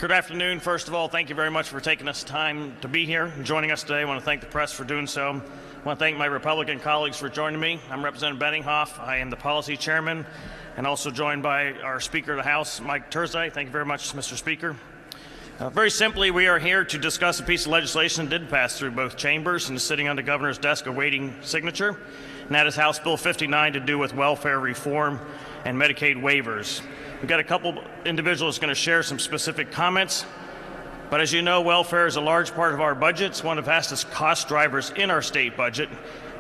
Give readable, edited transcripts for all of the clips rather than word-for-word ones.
Good afternoon. First of all, thank you very much for taking us time to be here and joining us today. I want to thank the press for doing so. I want to thank my Republican colleagues for joining me. I'm Representative Benninghoff. I am the policy chairman and also joined by our Speaker of the House, Mike Turzai. Thank you very much, Mr. Speaker. Very simply, we are here to discuss a piece of legislation that did pass through both chambers and is sitting on the governor's desk awaiting signature, and that is House Bill 59 to do with welfare reform and Medicaid waivers. We've got a couple individuals going to share some specific comments, but as you know, welfare is a large part of our budget. It's one of the fastest cost drivers in our state budget,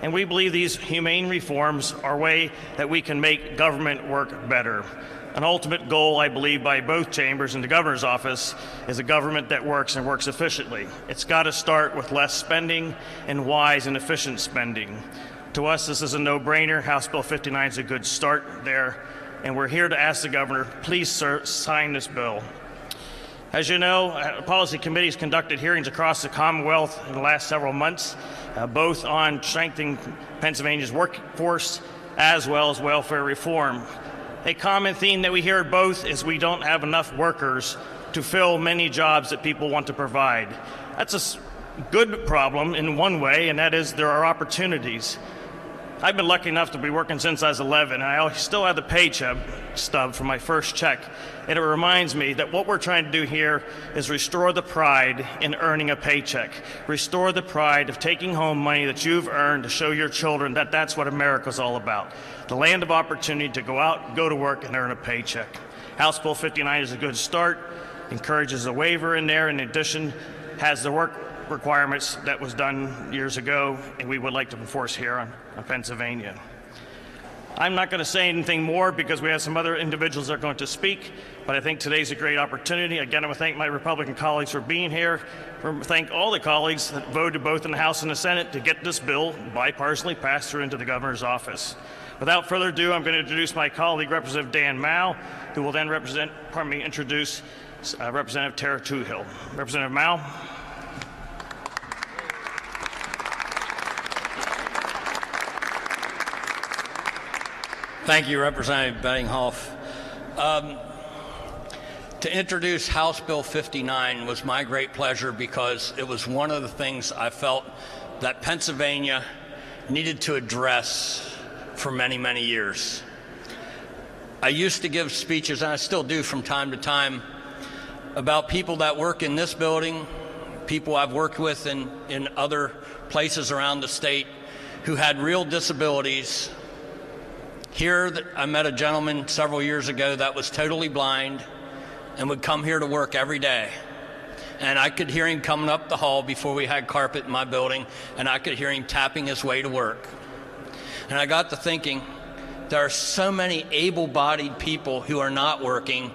and we believe these humane reforms are a way that we can make government work better. An ultimate goal, I believe, by both chambers and the governor's office is a government that works and works efficiently. It's got to start with less spending and wise and efficient spending. To us, this is a no-brainer. House Bill 59 is a good start there, and we're here to ask the governor, please, sir, sign this bill. As you know, policy committees conducted hearings across the Commonwealth in the last several months, both on strengthening Pennsylvania's workforce as well as welfare reform. A common theme that we hear both is we don't have enough workers to fill many jobs that people want to provide. That's a good problem in one way, and that is there are opportunities. I've been lucky enough to be working since I was 11, and I still have the paycheck stub from my first check. And it reminds me that what we're trying to do here is restore the pride in earning a paycheck. Restore the pride of taking home money that you've earned to show your children that that's what America's all about. The land of opportunity to go out, go to work, and earn a paycheck. House Bill 59 is a good start, encourages a waiver in there. In addition, has the work requirements that was done years ago, and we would like to enforce here on Pennsylvania. I'm not going to say anything more because we have some other individuals that are going to speak, but I think today's a great opportunity. Again, I want to thank my Republican colleagues for being here. I want to thank all the colleagues that voted both in the House and the Senate to get this bill bipartisanly passed through into the governor's office. Without further ado, I'm going to introduce my colleague, Representative Dan Mao, who will then introduce Representative Tara Toohill. Representative Mao. Thank you, Representative Benninghoff. To introduce House Bill 59 was my great pleasure because it was one of the things I felt that Pennsylvania needed to address for many, many years. I used to give speeches, and I still do from time to time, about people that work in this building, people I've worked with in other places around the state who had real disabilities. Here, I met a gentleman several years ago that was totally blind and would come here to work every day. And I could hear him coming up the hall before we had carpet in my building, and I could hear him tapping his way to work. And I got to thinking, there are so many able-bodied people who are not working,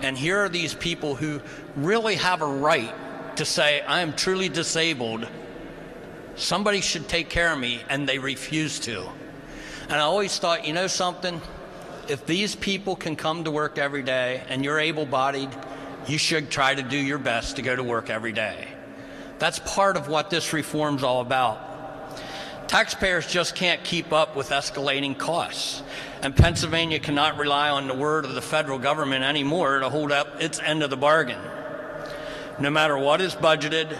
and here are these people who really have a right to say, I am truly disabled. Somebody should take care of me, and they refuse to. And I always thought, you know something? If these people can come to work every day and you're able-bodied, you should try to do your best to go to work every day. That's part of what this reform's all about. Taxpayers just can't keep up with escalating costs, and Pennsylvania cannot rely on the word of the federal government anymore to hold up its end of the bargain. No matter what is budgeted,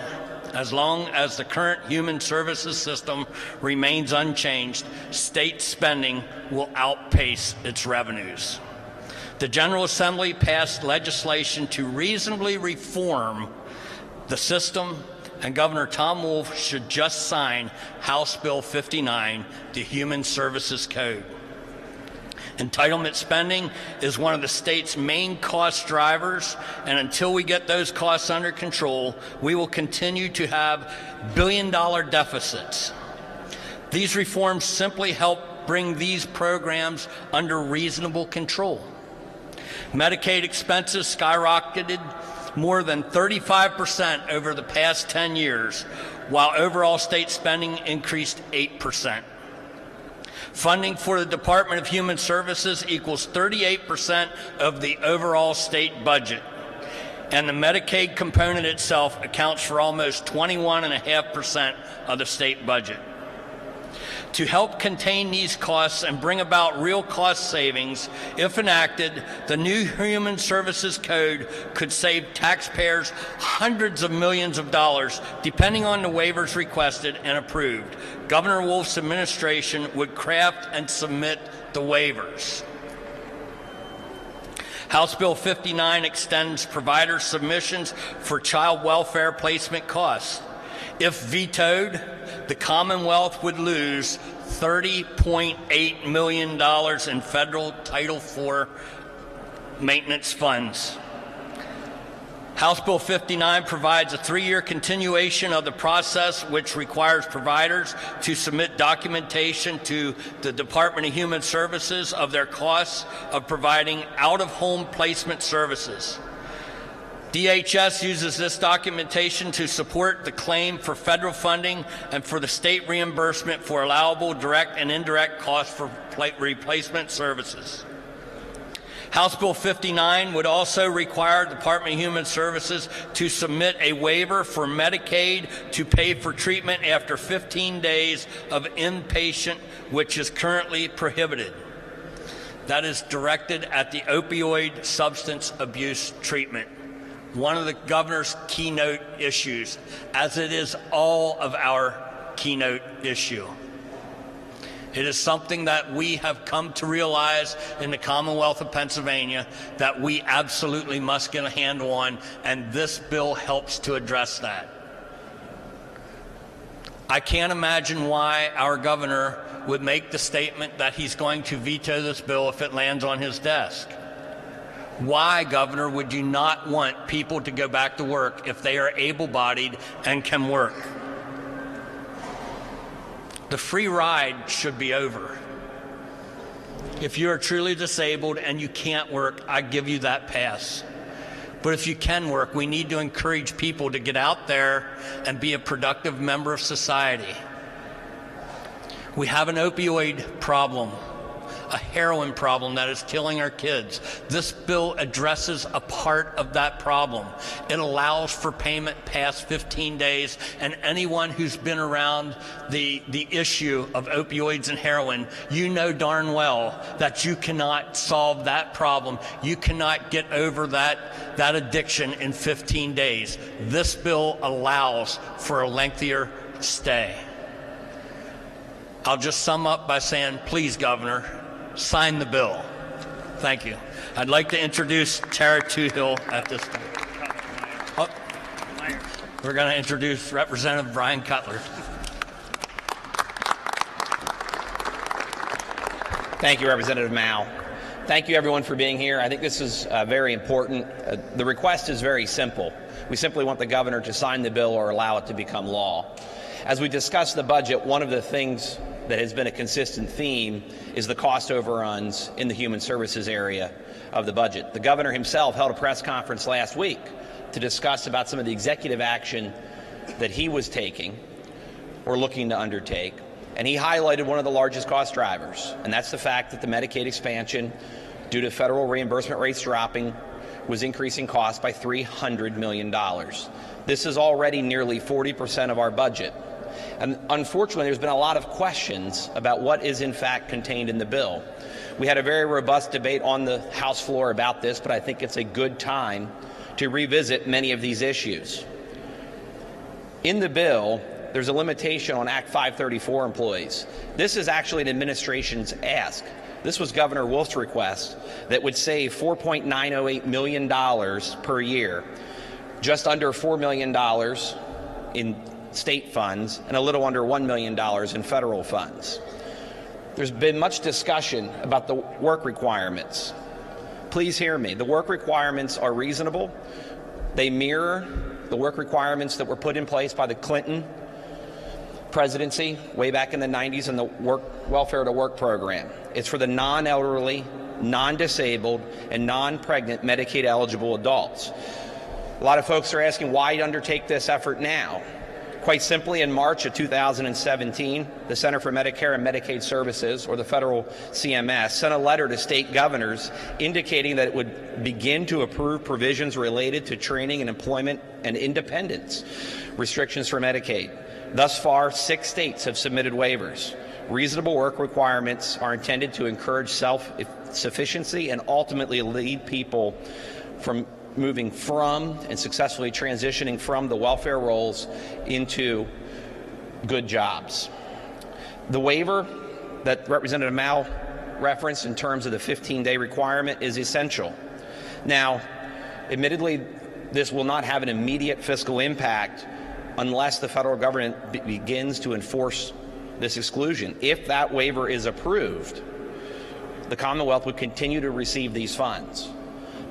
as long as the current human services system remains unchanged, state spending will outpace its revenues. The General Assembly passed legislation to reasonably reform the system, and Governor Tom Wolf should just sign House Bill 59, the Human Services Code. Entitlement spending is one of the state's main cost drivers, and until we get those costs under control, we will continue to have billion-dollar deficits. These reforms simply help bring these programs under reasonable control. Medicaid expenses skyrocketed more than 35% over the past 10 years, while overall state spending increased 8%. Funding for the Department of Human Services equals 38% of the overall state budget, and the Medicaid component itself accounts for almost 21.5% of the state budget. To help contain these costs and bring about real cost savings, if enacted, the new Human Services Code could save taxpayers hundreds of millions of dollars, depending on the waivers requested and approved. Governor Wolf's administration would craft and submit the waivers. House Bill 59 extends provider submissions for child welfare placement costs. If vetoed, the Commonwealth would lose $30.8 million in federal Title IV maintenance funds. House Bill 59 provides a 3-year continuation of the process, which requires providers to submit documentation to the Department of Human Services of their costs of providing out-of-home placement services. DHS uses this documentation to support the claim for federal funding and for the state reimbursement for allowable direct and indirect costs for replacement services. House Bill 59 would also require the Department of Human Services to submit a waiver for Medicaid to pay for treatment after 15 days of inpatient, which is currently prohibited. That is directed at the opioid substance abuse treatment, one of the governor's keynote issues, as it is all of our keynote issue. It is something that we have come to realize in the Commonwealth of Pennsylvania that we absolutely must get a handle on, and this bill helps to address that. I can't imagine why our governor would make the statement that he's going to veto this bill if it lands on his desk. Why, Governor, would you not want people to go back to work if they are able-bodied and can work? The free ride should be over. If you are truly disabled and you can't work, I give you that pass. But if you can work, we need to encourage people to get out there and be a productive member of society. We have an opioid problem, a heroin problem that is killing our kids. This bill addresses a part of that problem. It allows for payment past 15 days, and anyone who's been around the issue of opioids and heroin, you know darn well that you cannot solve that problem. You cannot get over that addiction in 15 days. This bill allows for a lengthier stay. I'll just sum up by saying, please, Governor, sign the bill. Thank you. I'd like to introduce Tara Toohill at this time. Oh, we're going to introduce Representative Brian Cutler. Thank you, Representative Mao. Thank you, everyone, for being here. I think this is very important. The request is very simple. We simply want the governor to sign the bill or allow it to become law. As we discuss the budget, one of the things that has been a consistent theme is the cost overruns in the human services area of the budget. The governor himself held a press conference last week to discuss about some of the executive action that he was taking or looking to undertake, and he highlighted one of the largest cost drivers, and that's the fact that the Medicaid expansion, due to federal reimbursement rates dropping, was increasing costs by $300 million. This is already nearly 40% of our budget. And unfortunately, there's been a lot of questions about what is in fact contained in the bill. We had a very robust debate on the House floor about this, but I think it's a good time to revisit many of these issues. In the bill, there's a limitation on Act 534 employees. This is actually an administration's ask. This was Governor Wolf's request that would save $4.908 million per year, just under $4 million in state funds and a little under $1 million in federal funds. There's been much discussion about the work requirements. Please hear me. The work requirements are reasonable. They mirror the work requirements that were put in place by the Clinton presidency way back in the 90s in the Welfare to Work program. It's for the non-elderly, non-disabled, and non-pregnant Medicaid-eligible adults. A lot of folks are asking why undertake this effort now. Quite simply, in March of 2017, the Center for Medicare and Medicaid Services, or the federal CMS, sent a letter to state governors indicating that it would begin to approve provisions related to training and employment and independence restrictions for Medicaid. Thus far, 6 states have submitted waivers. Reasonable work requirements are intended to encourage self-sufficiency and ultimately lead people from moving from and successfully transitioning from the welfare roles into good jobs. The waiver that Representative Mao referenced in terms of the 15-day requirement is essential. Now, admittedly, this will not have an immediate fiscal impact unless the federal government begins to enforce this exclusion. If that waiver is approved, the Commonwealth would continue to receive these funds,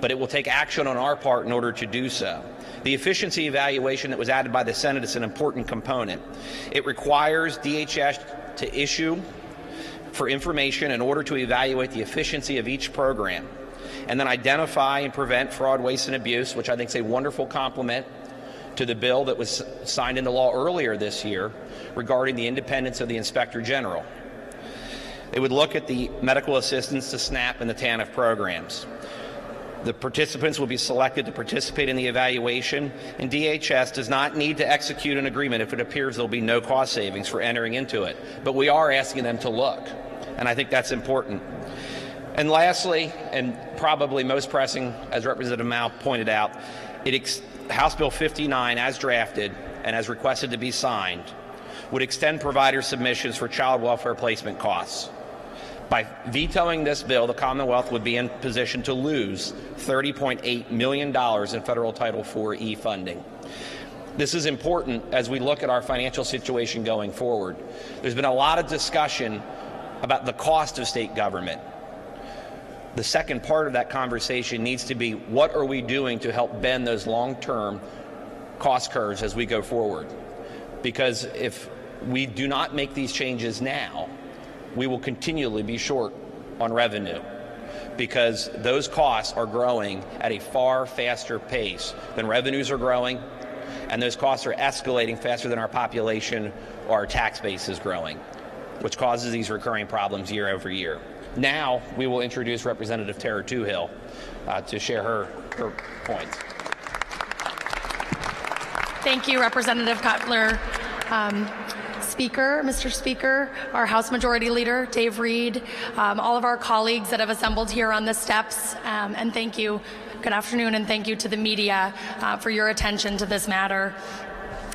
but it will take action on our part in order to do so. The efficiency evaluation that was added by the Senate is an important component. It requires DHS to issue for information in order to evaluate the efficiency of each program, and then identify and prevent fraud, waste, and abuse, which I think is a wonderful complement to the bill that was signed into law earlier this year regarding the independence of the Inspector General. It would look at the medical assistance to SNAP and the TANF programs. The participants will be selected to participate in the evaluation, and DHS does not need to execute an agreement if it appears there will be no cost savings for entering into it. But we are asking them to look, and I think that's important. And lastly, and probably most pressing, as Representative Mao pointed out, House Bill 59, as drafted and as requested to be signed, would extend provider submissions for child welfare placement costs. By vetoing this bill, the Commonwealth would be in position to lose $30.8 million in federal Title IV-E funding. This is important as we look at our financial situation going forward. There's been a lot of discussion about the cost of state government. The second part of that conversation needs to be, what are we doing to help bend those long-term cost curves as we go forward? Because if we do not make these changes now, we will continually be short on revenue, because those costs are growing at a far faster pace than revenues are growing, and those costs are escalating faster than our population or our tax base is growing, which causes these recurring problems year over year. Now we will introduce Representative Tara Toohill to share her points. Thank you, Representative Cutler. Mr. Speaker, our House Majority Leader, Dave Reed, all of our colleagues that have assembled here on the steps, and thank you. Good afternoon, and thank you to the media for your attention to this matter.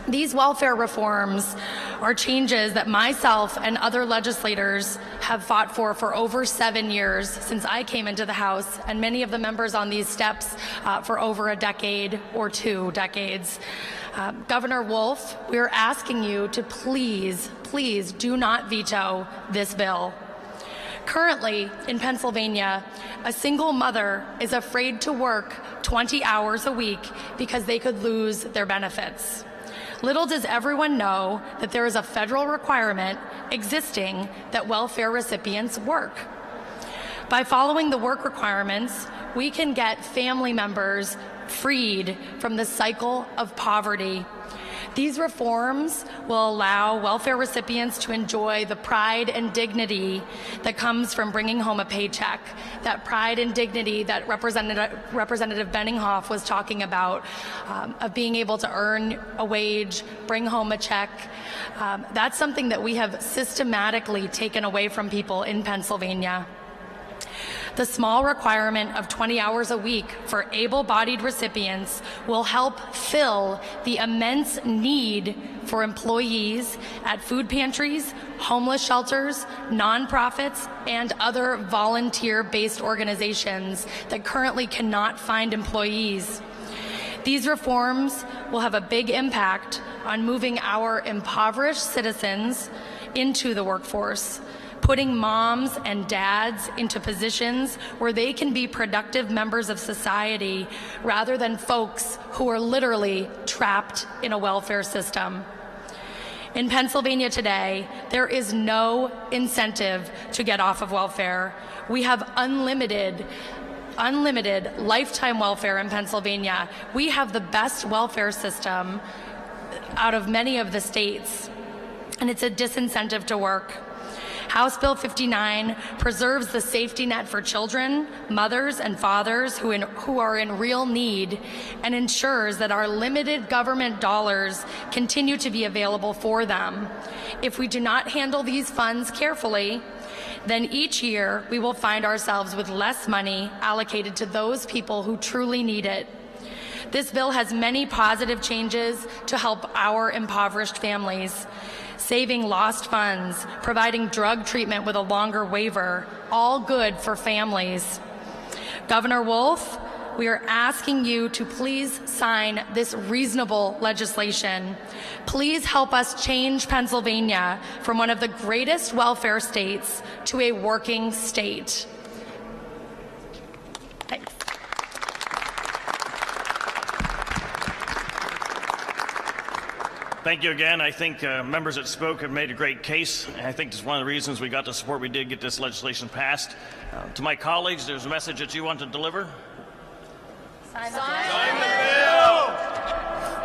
These welfare reforms are changes that myself and other legislators have fought for over 7 years since I came into the House, and many of the members on these steps for over a decade or 2 decades. Governor Wolf, we're asking you to please do not veto this bill. Currently, in Pennsylvania, a single mother is afraid to work 20 hours a week because they could lose their benefits. Little does everyone know that there is a federal requirement existing that welfare recipients work. By following the work requirements, we can get family members freed from the cycle of poverty. These reforms will allow welfare recipients to enjoy the pride and dignity that comes from bringing home a paycheck, that pride and dignity that Representative Benninghoff was talking about, of being able to earn a wage, bring home a check. That's something that we have systematically taken away from people in Pennsylvania. The small requirement of 20 hours a week for able-bodied recipients will help fill the immense need for employees at food pantries, homeless shelters, nonprofits, and other volunteer-based organizations that currently cannot find employees. These reforms will have a big impact on moving our impoverished citizens into the workforce, putting moms and dads into positions where they can be productive members of society rather than folks who are literally trapped in a welfare system. In Pennsylvania today, there is no incentive to get off of welfare. We have unlimited lifetime welfare in Pennsylvania. We have the best welfare system out of many of the states, and it's a disincentive to work. House Bill 59 preserves the safety net for children, mothers, and fathers who are in real need and ensures that our limited government dollars continue to be available for them. If we do not handle these funds carefully, then each year we will find ourselves with less money allocated to those people who truly need it. This bill has many positive changes to help our impoverished families, saving lost funds, providing drug treatment with a longer waiver, all good for families. Governor Wolf, we are asking you to please sign this reasonable legislation. Please help us change Pennsylvania from one of the greatest welfare states to a working state. Thanks. Thank you again. I think members that spoke have made a great case. And I think it's one of the reasons we got the support we did get this legislation passed. To my colleagues, there's a message that you want to deliver. Sign the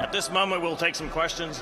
At this moment, we'll take some questions.